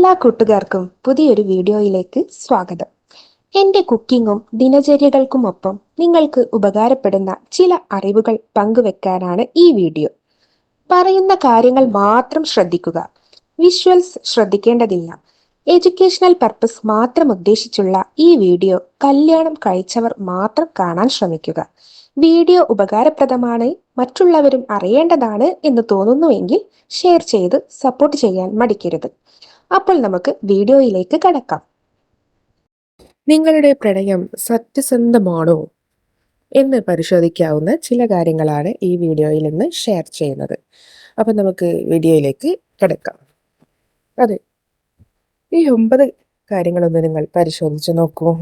എല്ലാ കൂട്ടുകാർക്കും പുതിയൊരു വീഡിയോയിലേക്ക് സ്വാഗതം. എൻ്റെ കുക്കിങ്ങും ദിനചര്യകൾക്കുമൊപ്പം നിങ്ങൾക്ക് ഉപകാരപ്പെടുന്ന ചില അറിവുകൾ പങ്കുവെക്കാനാണ് ഈ വീഡിയോ. പറയുന്ന കാര്യങ്ങൾ മാത്രം ശ്രദ്ധിക്കുക. വിഷ്വൽസ് ശ്രദ്ധിക്കേണ്ടതില്ല. എഡ്യൂക്കേഷണൽ പർപ്പസ് മാത്രം ഉദ്ദേശിച്ചുള്ള ഈ വീഡിയോ കല്യാണം കഴിച്ചവർ മാത്രം കാണാൻ ശ്രമിക്കുക. വീഡിയോ ഉപകാരപ്രദമാണ്, മറ്റുള്ളവരും അറിയേണ്ടതാണ് എന്ന് തോന്നുന്നുവെങ്കിൽ ഷെയർ ചെയ്ത് സപ്പോർട്ട് ചെയ്യാൻ മടിക്കരുത്. അപ്പോൾ നമുക്ക് വീഡിയോയിലേക്ക് കടക്കാം. നിങ്ങളുടെ പ്രണയം സത്യസന്ധമാണോ എന്ന് പരിശോധിക്കാവുന്ന ചില കാര്യങ്ങളാണ് ഈ വീഡിയോയിൽ നിന്ന് ഷെയർ ചെയ്യുന്നത്. അപ്പം നമുക്ക് വീഡിയോയിലേക്ക് കിടക്കാം. അതെ, ഈ 9 കാര്യങ്ങളൊന്ന് നിങ്ങൾ പരിശോധിച്ച് നോക്കൂ.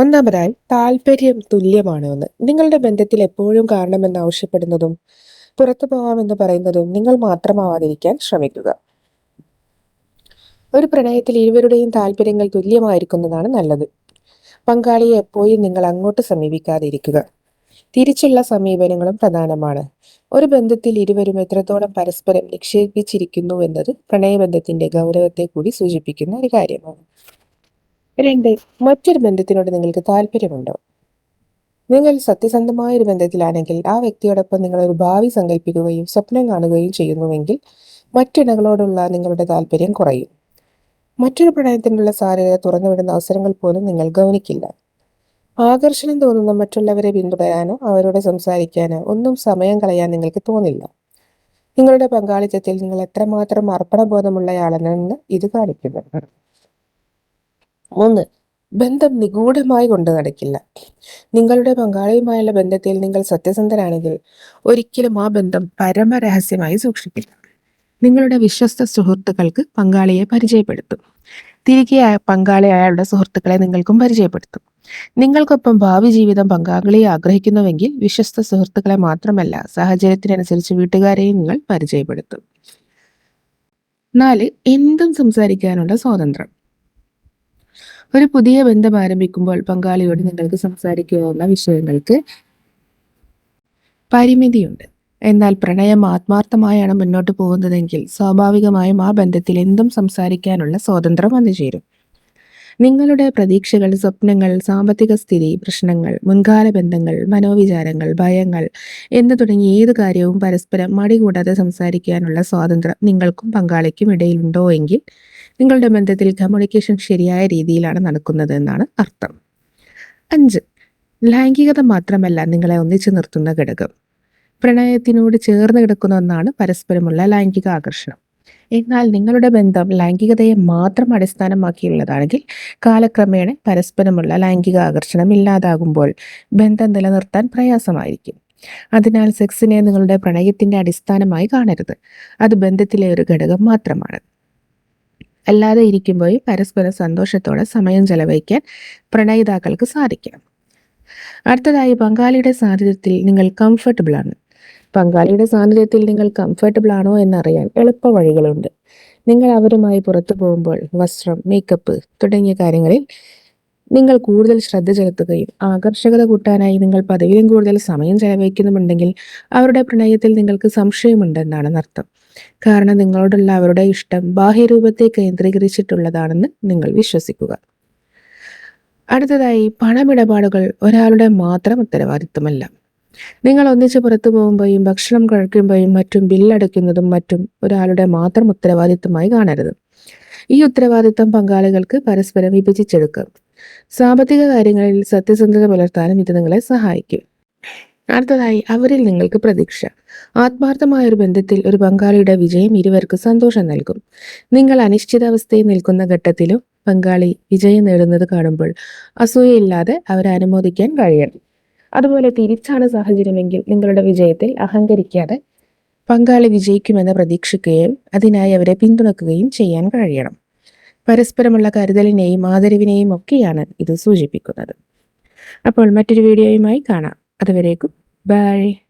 ഒന്നാമതായി, താല്പര്യം തുല്യമാണോ എന്ന്. നിങ്ങളുടെ ബന്ധത്തിൽ എപ്പോഴും കാണണമെന്ന് ആവശ്യപ്പെടുന്നതും പുറത്തു പോകാമെന്ന് പറയുന്നതും നിങ്ങൾ മാത്രമാവാതിരിക്കാൻ ശ്രമിക്കുക. ഒരു പ്രണയത്തിൽ ഇരുവരുടെയും താല്പര്യങ്ങൾ തുല്യമായിരിക്കുന്നതാണ് നല്ലത്. പങ്കാളിയെ എപ്പോഴും നിങ്ങൾ അങ്ങോട്ട് സമീപിക്കാതിരിക്കുക. തിരിച്ചുള്ള സമീപനങ്ങളും പ്രധാനമാണ്. ഒരു ബന്ധത്തിൽ ഇരുവരും എത്രത്തോളം പരസ്പരം നിക്ഷേപിച്ചിരിക്കുന്നു എന്നത് പ്രണയബന്ധത്തിന്റെ ഗൗരവത്തെ കൂടി സൂചിപ്പിക്കുന്ന ഒരു കാര്യമാണ്. 2, മറ്റൊരു ബന്ധത്തിനോട് നിങ്ങൾക്ക് താല്പര്യമുണ്ടോ? നിങ്ങൾ സത്യസന്ധമായ ഒരു ബന്ധത്തിലാണെങ്കിൽ ആ വ്യക്തിയോടൊപ്പം നിങ്ങൾ ഒരു ഭാവി സങ്കല്പിക്കുകയും സ്വപ്നം കാണുകയും ചെയ്യുന്നുവെങ്കിൽ മറ്റിടങ്ങളോടുള്ള നിങ്ങളുടെ താല്പര്യം കുറയും. മറ്റൊരു പ്രണയത്തിനുള്ള സാധ്യത തുറന്നുവിടുന്ന അവസരങ്ങൾ പോലും നിങ്ങൾ ഗൗനിക്കില്ല. ആകർഷണം തോന്നുന്ന മറ്റുള്ളവരെ പിന്തുടരാനോ അവരോട് സംസാരിക്കാനോ ഒന്നും സമയം കളയാൻ നിങ്ങൾക്ക് തോന്നില്ല. നിങ്ങളുടെ പങ്കാളിത്തത്തിൽ നിങ്ങൾ എത്രമാത്രം അർപ്പണബോധമുള്ളയാളെന്ന് ഇത് കാണിക്കുന്നു. 3, ബന്ധം നിഗൂഢമായി കൊണ്ടു നടക്കില്ല. നിങ്ങളുടെ പങ്കാളിയുമായുള്ള ബന്ധത്തിൽ നിങ്ങൾ സത്യസന്ധരാണെങ്കിൽ ഒരിക്കലും ആ ബന്ധം പരമരഹസ്യമായി സൂക്ഷിക്കില്ല. നിങ്ങളുടെ വിശ്വസ്ത സുഹൃത്തുക്കൾക്ക് പങ്കാളിയെ പരിചയപ്പെടുത്തും. തിരികെ പങ്കാളി അയാളുടെ സുഹൃത്തുക്കളെ നിങ്ങൾക്കും പരിചയപ്പെടുത്തും. നിങ്ങൾക്കൊപ്പം ഭാവി ജീവിതം പങ്കാളിയെ ആഗ്രഹിക്കുന്നുവെങ്കിൽ വിശ്വസ്ത സുഹൃത്തുക്കളെ മാത്രമല്ല, സാഹചര്യത്തിനനുസരിച്ച് വീട്ടുകാരെയും നിങ്ങൾ പരിചയപ്പെടുത്തും. 4, എന്തും സംസാരിക്കാനുള്ള സ്വാതന്ത്ര്യം. ഒരു പുതിയ ബന്ധം ആരംഭിക്കുമ്പോൾ പങ്കാളിയോട് നിങ്ങൾക്ക് സംസാരിക്കാവുന്ന വിഷയങ്ങൾക്ക് പരിമിതിയുണ്ട്. എന്നാൽ പ്രണയം ആത്മാർത്ഥമായാണ് മുന്നോട്ട് പോകുന്നതെങ്കിൽ സ്വാഭാവികമായും ആ ബന്ധത്തിൽ എന്തും സംസാരിക്കാനുള്ള സ്വാതന്ത്ര്യം വന്നുചേരും. നിങ്ങളുടെ പ്രതീക്ഷകൾ, സ്വപ്നങ്ങൾ, സാമ്പത്തിക സ്ഥിതി, പ്രശ്നങ്ങൾ, മുൻകാല ബന്ധങ്ങൾ, മനോവിചാരങ്ങൾ, ഭയങ്ങൾ എന്ന് തുടങ്ങി ഏത് കാര്യവും പരസ്പരം മടികൂടാതെ സംസാരിക്കാനുള്ള സ്വാതന്ത്ര്യം നിങ്ങൾക്കും പങ്കാളിക്കും ഇടയിലുണ്ടോ എങ്കിൽ നിങ്ങളുടെ ബന്ധത്തിൽ കമ്മ്യൂണിക്കേഷൻ ശരിയായ രീതിയിലാണ് നടക്കുന്നത് എന്നാണ് അർത്ഥം. 5, ലൈംഗികത മാത്രമല്ല നിങ്ങളെ ഒന്നിച്ചു നിർത്തുന്ന ഘടകം. പ്രണയത്തിനോട് ചേർന്ന് കിടക്കുന്ന ഒന്നാണ് പരസ്പരമുള്ള ലൈംഗിക ആകർഷണം. എന്നാൽ നിങ്ങളുടെ ബന്ധം ലൈംഗികതയെ മാത്രം അടിസ്ഥാനമാക്കിയുള്ളതാണെങ്കിൽ കാലക്രമേണ പരസ്പരമുള്ള ലൈംഗിക ആകർഷണം ഇല്ലാതാകുമ്പോൾ ബന്ധം നിലനിർത്താൻ പ്രയാസമായിരിക്കും. അതിനാൽ സെക്സിനെ നിങ്ങളുടെ പ്രണയത്തിന്റെ അടിസ്ഥാനമായി കാണരുത്. അത് ബന്ധത്തിലെ ഒരു ഘടകം മാത്രമാണ്. അല്ലാതെ ഇരിക്കുമ്പോഴും പരസ്പരം സന്തോഷത്തോടെ സമയം ചെലവഴിക്കാൻ പ്രണയിതാക്കൾക്ക് സാധിക്കണം. അടുത്തതായി, പങ്കാളിയുടെ സാന്നിധ്യത്തിൽ നിങ്ങൾ കംഫർട്ടബിൾ ആണ്. പങ്കാളിയുടെ സാന്നിധ്യത്തിൽ നിങ്ങൾ കംഫർട്ടബിൾ ആണോ എന്നറിയാൻ എളുപ്പ വഴികളുണ്ട്. നിങ്ങൾ അവരുമായി പുറത്തു പോകുമ്പോൾ വസ്ത്രം, മേക്കപ്പ് തുടങ്ങിയ കാര്യങ്ങളിൽ നിങ്ങൾ കൂടുതൽ ശ്രദ്ധ ചെലുത്തുകയും ആകർഷകത കൂട്ടാനായി നിങ്ങൾ പതിവിലും കൂടുതൽ സമയം ചെലവഴിക്കുന്നുമുണ്ടെങ്കിൽ അവരുടെ പ്രണയത്തിൽ നിങ്ങൾക്ക് സംശയമുണ്ടെന്നാണ് അർത്ഥം. കാരണം നിങ്ങളോടുള്ള അവരുടെ ഇഷ്ടം ബാഹ്യരൂപത്തെ കേന്ദ്രീകരിച്ചിട്ടുള്ളതാണെന്ന് നിങ്ങൾ വിശ്വസിക്കുക. അടുത്തതായി, പണമിടപാടുകൾ ഒരാളുടെ മാത്രം ഉത്തരവാദിത്വമല്ല. നിങ്ങൾ ഒന്നിച്ച് പുറത്തു പോകുമ്പോഴും ഭക്ഷണം കഴിക്കുമ്പോഴും മറ്റും ബില്ലടയ്ക്കുന്നതും മറ്റും ഒരാളുടെ മാത്രം ഉത്തരവാദിത്വമായി കാണരുത്. ഈ ഉത്തരവാദിത്വം പങ്കാളികൾക്ക് പരസ്പരം വിഭജിച്ചെടുക്കാം. സാമ്പത്തിക കാര്യങ്ങളിൽ സത്യസന്ധത പുലർത്താനും ഇത് നിങ്ങളെ സഹായിക്കും. അടുത്തതായി, അവരിൽ നിങ്ങൾക്ക് പ്രതീക്ഷ. ആത്മാർത്ഥമായ ഒരു ബന്ധത്തിൽ ഒരു പങ്കാളിയുടെ വിജയം ഇരുവർക്കും സന്തോഷം നൽകും. നിങ്ങൾ അനിശ്ചിതാവസ്ഥയിൽ നിൽക്കുന്ന ഘട്ടത്തിലും പങ്കാളി വിജയം നേടുന്നത് കാണുമ്പോൾ അസൂയയില്ലാതെ അവരെ അനുമോദിക്കാൻ കഴിയണം. അതുപോലെ തിരിച്ചാണ് സാഹചര്യമെങ്കിൽ നിങ്ങളുടെ വിജയത്തിൽ അഹങ്കരിക്കാതെ പങ്കാളി വിജയിക്കുമെന്ന് പ്രതീക്ഷിക്കുകയും അതിനായി അവരെ പിന്തുണയ്ക്കുകയും ചെയ്യാൻ കഴിയണം. പരസ്പരമുള്ള കരുതലിനെയും ആദരവിനെയും ഒക്കെയാണ് ഇത് സൂചിപ്പിക്കുന്നത്. അപ്പോൾ മറ്റൊരു വീഡിയോയുമായി കാണാം. അതുവരേക്കും ബൈ.